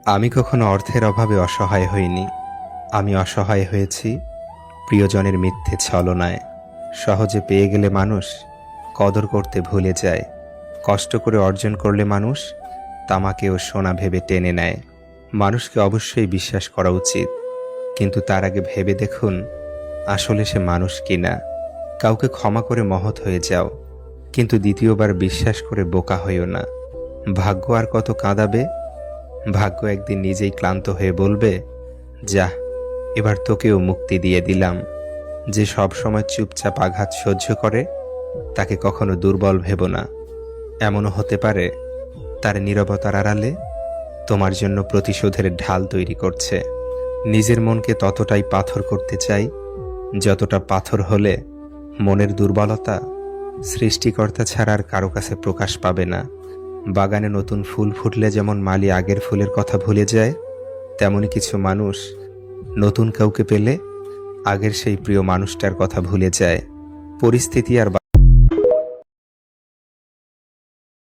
আমি কখনো অর্থের অভাবে অসহায় হইনি। আমি অসহায় হয়েছি প্রিয়জনের মিথ্যে ছলনায়। সহজে পেয়ে গেলে মানুষ কদর করতে ভুলে যায়। কষ্ট করে অর্জন করলে মানুষ তামাকেও সোনা ভেবে টেনে নেয়। মানুষকে অবশ্যই বিশ্বাস করা উচিত, কিন্তু তার আগে ভেবে দেখুন আসলে সে মানুষ কিনা। কাউকে ক্ষমা করে মহৎ হয়ে যাও, কিন্তু দ্বিতীয়বার বিশ্বাস করে বোকা হইও না। ভাগ্য আর কত কাঁদাবে? ভাগ্য একদিন নিজেই ক্লান্ত হয়ে বলবে, যাহ, এবার তোকেও মুক্তি দিয়ে দিলাম। যে সব সময় চুপচাপ আঘাত সহ্য করে তাকে কখনো দুর্বল ভেবো না। এমনও হতে পারে তার নীরবতার আড়ালে তোমার জন্য প্রতিশোধের ঢাল তৈরি করছে। নিজের মনকে ততটাই পাথর করতে চাই যতটা পাথর হলে মনের দুর্বলতা সৃষ্টিকর্তা ছাড়া আর কারো কাছে প্রকাশ পাবে না। বাগানে নতুন ফুল ফুটলে যেমন মালি আগের ফুলের কথা ভুলে যায়, তেমনি কিছু মানুষ নতুন কাউকে পেলে আগের সেই প্রিয় মানুষটার কথা ভুলে যায়। পরিস্থিতি আর